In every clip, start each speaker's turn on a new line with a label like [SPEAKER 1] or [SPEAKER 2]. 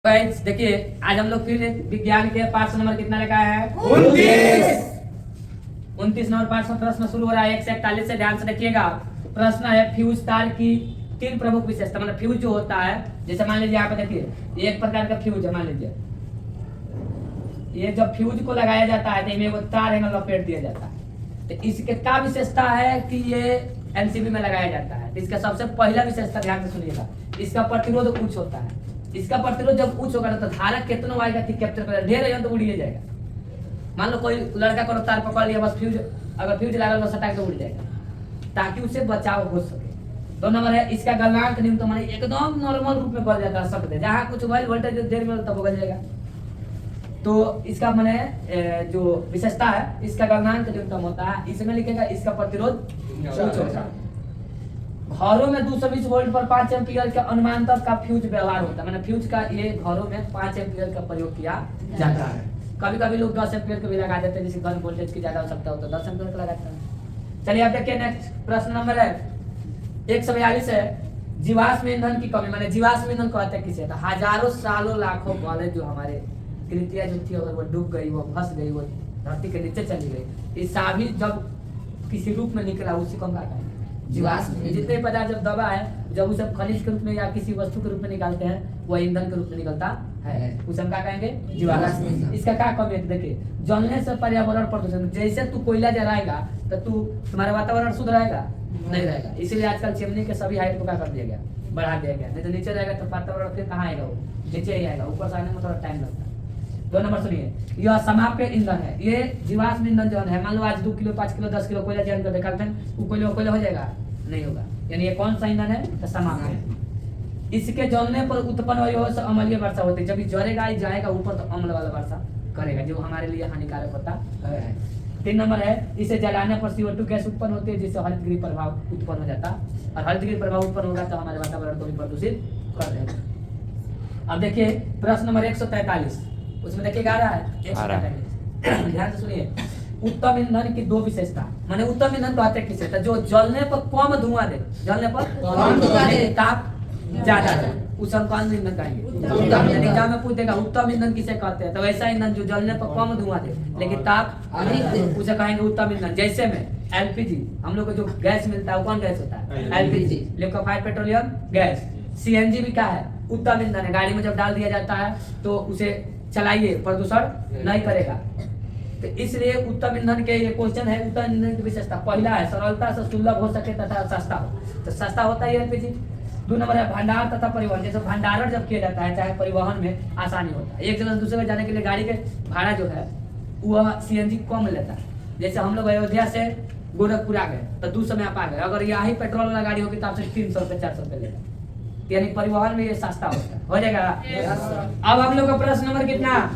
[SPEAKER 1] Guys देखिए आज हम लोग फिर विज्ञान के पाठ नंबर कितना लिखा है 29 नंबर पाठ में प्रश्न शुरू हो रहा है 1 से 41 से ध्यान से देखिएगा। प्रश्न है फ्यूज तार की तीन प्रमुख विशेषता। मतलब फ्यूज जो होता है जैसे मान लीजिए यहाँ पे देखिए ये एक प्रकार का फ्यूज है। मान लीजिए ये जब फ्यूज को लगाया जाता है तो इसमें वो तार है लपेट दिया जाता है। तो इसके क्या विशेषता है कि ये एमसीबी में लगाया जाता है। तो इसका सबसे पहला विशेषता ध्यान से सुनिएगा, इसका प्रतिरोध उच्च होता है। इसका प्रतिरोध जब उच्च होगा तो धारा कितना आएगा कि कैप्चर करेगा, ढेर है तो उड़िए जाएगा। मान लो कोई लड़का को तार पकड़ लिया, बस फ्यूज अगर फ्यूज लगा तो सटा के उड़ जाएगा, ताकि उससे बचाव हो सके। 2 नंबर है इसका गलनांक न्यूनतम तो माने एकदम नॉर्मल रूप में बढ़ जाता है सकते, जहाँ कुछ वाइल वोल्टेज देर में तब बदल जाएगा। तो इसका माने जो विशेषता है इसका गलनांक न्यूनतम होता है। इसमें लिखेगा इसका प्रतिरोध उच्च होता है। घरों में 220 वोल्ट पर 5 एम्पीयर के अनुमानतक का फ्यूज व्यवहार होता है। मैंने फ्यूज का ये घरों में 5 एम्पीयर का प्रयोग किया जाता है। कभी कभी लोग 10 एम्पीयर का भी लगा देते हैं, जैसे घर वोल्टेज की ज्यादा आवश्यकता हो तो 10 एम्पीयर का लगाते हैं। चलिए अब देखिए नेक्स्ट प्रश्न नंबर है 142 है जीवाश्म ईंधन की कमी। माने जीवाश्म ईंधन कहते हैं किसे, तो हजारों सालों लाखों पहले जो हमारे कृतियां जो थी अगर वो डूब गई, वो फंस गई, वो धरती के नीचे चली गई, ये सभी जब किसी रूप में निकला उसी को हम कहते हैं जीवाश्म। जितने पदार्थ जब दबा है जब उसे खनिज के रूप में या किसी वस्तु के रूप में निकालते हैं वह ईंधन के रूप में निकलता है, उसे हम क्या कहेंगे जीवाश्म। इसका क्या कमी है देखिए, जलने से पर्यावरण प्रदूषण, जैसे तू कोयला जलाएगा तो तुम्हारा वातावरण शुद्ध रहेगा नहीं रहेगा। इसीलिए आजकल चिमनी के सभी हाइट को क्या कर दिया गया, बढ़ा दिया गया। नहीं तो नीचे रहेगा तो वातावरण फिर कहाँ आएगा, वो नीचे ही आएगा, ऊपर से आने में थोड़ा टाइम लगता है। 2 नंबर सुनिए, यह समाप्य ईंधन है। ये जीवाश्म ईंधन जो है, मान लो आज 2 किलो 5 किलो 10 किलो कोयला जल कर निकालते हैं, वो कोयला हो जाएगा नहीं होगा। यानी ये कौन सा ईंधन है, तो समाप्य। इसके जलने पर उत्पन्न हुई अम्लीय वर्षा होती है। जब ये जलेगा ही जाएगा ऊपर तो अम्ल वाला वर्षा करेगा जो हमारे लिए हानिकारक होता है। 3 नंबर है इसे जलाने पर CO2 गैस उत्पन्न होती है जिससे हरितगृह प्रभाव उत्पन्न हो जाता है, और हरितगृह प्रभाव उत्पन्न होगा तो हमारे वातावरण को भी प्रदूषित कर देगा। अब देखिए प्रश्न नंबर 143, उसमें देखिए आ रहा है 143। ध्यान से सुनिए, उत्तम ईंधन की 2 विशेषता। माने उत्तम ईंधन कहते हैं किसे, तो जो जलने पर कम धुआं दे, जलने पर कम धुआं दे, ताप ज्यादा है, उस हम कौन ईंधन कहेंगे। एग्जाम में पूछ देगा उत्तम ईंधन किसे कहते हैं, तो वैसा ईंधन जो जलने पर कम धुआं दे लेकिन ताप अधिक, उसे कहेंगे उत्तम ईंधन। जैसे में एलपीजी, हम लोग को जो गैस मिलता है वो कौन गैस होता है, LPG, liquefied petroleum gas. CNG भी क्या है, उत्तम ईंधन है। गाड़ी में जब डाल दिया जाता है तो उसे चलाइए, प्रदूषण नहीं करेगा। तो इसलिए उत्तम ईंधन के ये क्वेश्चन है। उत्तम ईंधन की विशेषता पहला है सरलता से सुलभ हो सके तथा सस्ता हो, तो सस्ता होता है एलपीजी। 2 नंबर है भंडार तथा परिवहन, जैसे भंडारण जब किया जाता है चाहे परिवहन में आसानी होता है। एक जगह से दूसरे जगह जाने के लिए गाड़ी के भाड़ा जो है वह सीएनजी कम लेता है। जैसे हम लोग अयोध्या से गोरखपुर आ गए तो 2 समय आप आ गए, अगर यही पेट्रोल वाला गाड़ी होगी तो आपसे 300 रुपये 400 रुपये लेगा, यानी परिवहन में ये सस्ता होता है। हो जाएगा। अब हम लोग का प्रश्न नंबर कितना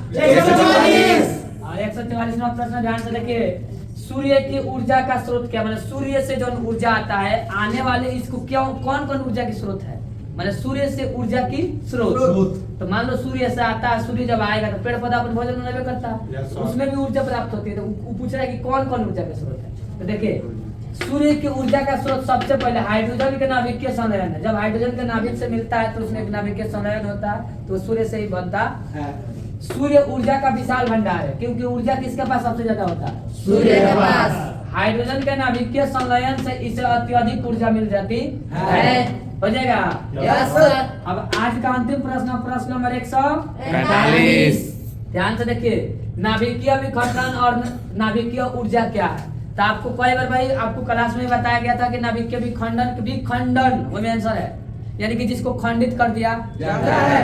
[SPEAKER 1] 144 प्रश्न ध्यान से देखिए, सूर्य की ऊर्जा का स्रोत क्या। मतलब सूर्य से जो ऊर्जा आता है आने वाले इसको क्यों कौन कौन ऊर्जा की स्रोत है, मतलब सूर्य से ऊर्जा की स्रोत। तो मान लो सूर्य से आता है, सूर्य जब आएगा तो पेड़ पौधा अपन भोजन बनावे करता है, उसमें भी ऊर्जा प्राप्त होती है। तो वो पूछ रहा है कि कौन कौन ऊर्जा के स्रोत है। तो देखिए सूर्य की ऊर्जा का स्रोत सबसे पहले हाइड्रोजन के नाभिकीय संलयन है। जब हाइड्रोजन के नाभिक से मिलता है तो उसमें एक नाभिकीय संलयन होता है, तो सूर्य से ही बनता है। सूर्य ऊर्जा का विशाल भंडार है, क्योंकि ऊर्जा किसके पास सबसे ज्यादा होता है, सूर्य के पास। हाइड्रोजन के नाभिकीय संलयन से इसे अत्यधिक ऊर्जा मिल जाती है। हो जाएगा। Yes sir. अब आज का अंतिम प्रश्न नंबर 145। ध्यान से देखिए, नाभिकीय विखंडन और नाभिकीय ऊर्जा क्या है। तो आपको कई बार भाई आपको क्लास में बताया गया था कि नाभिकीय विखंडन वो में आंसर है, यानी कि जिसको खंडित कर दिया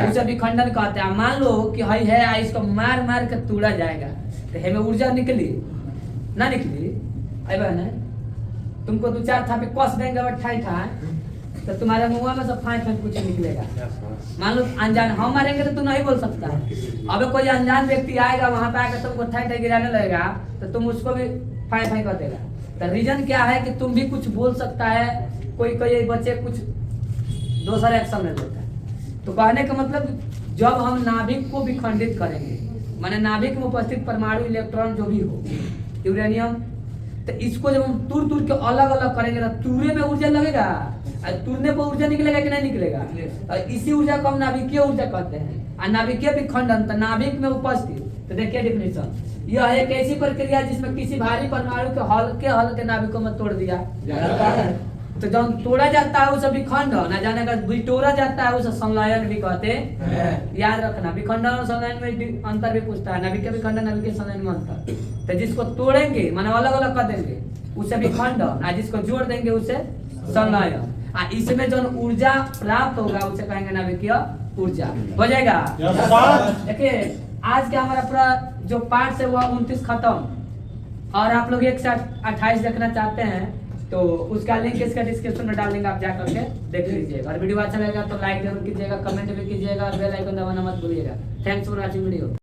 [SPEAKER 1] उसे विखंडन कहते हैं। मान लो कि हई है इसको मार मार के तोड़ा जाएगा तो हमें ऊर्जा निकली ना निकली, अबे ना तुमको 2-4 थापे कस देंगे और ठाई तो तुम्हारे मुंह में से फाइट कुछ निकलेगा। मान लो अनजान हम मारेंगे तो तू नहीं बोल सकता। अब कोई अनजान व्यक्ति आएगा वहां पे आकर तुमको ठाई गिराने लगेगा तो तुम उसको भी फाइट कर देगा। तो रीजन क्या है कि तुम भी कुछ बोल सकता है, कोई बच्चे कुछ दूसरा एक्शन ले लेता है। तो कहने का मतलब जब हम नाभिक को विखंडित करेंगे, माने नाभिक में उपस्थित परमाणु इलेक्ट्रॉन जो भी हो यूरेनियम, तो इसको जब हम तूर के अलग अलग करेंगे तो तूरे में ऊर्जा लगेगा, तुरने पर ऊर्जा निकलेगा कि नहीं निकलेगा? और इसी ऊर्जा को हम नाभिकीय ऊर्जा कहते हैं। और नाभिकीय विखंडन तो नाभिक में उपस्थित, तो देखिए डिफिनेशन, यह एक ऐसी प्रक्रिया जिसमें किसी भारी परमाणु के हल्के नाभिकों में तोड़ दिया जाता है। तो जब तोड़ा जाता है उसे विखंडन, न जाने का बिटोरा जाता है उसे संलयन भी कहते हैं। याद रखना, विखंडन और संलयन में अंतर भी पूछता है, नाभिकीय विखंडन नाभिकीय संलयन में अंतर। तो जिसको तोड़ेंगे माने अलग अलग कर देंगे उसे विखंडन, और जिसको जोड़ देंगे उसे संलयन। इसमें जो ऊर्जा प्राप्त होगा उसे कहेंगे नाभिकीय ऊर्जा। हो जाएगा? देखिए आज का हमारा पूरा जो पार्ट है वो 29 खत्म, और आप लोग 1 से 28 देखना चाहते हैं तो उसका लिंक इसका डिस्क्रिप्शन में डाल देंगे, आप जाकर के देख लीजिएगा। और वीडियो अच्छा लगेगा तो लाइक जरूर कीजिएगा, कमेंट भी कीजिएगा, और बेल आइकन दबाना मत भूलिएगा। Thanks for watching video.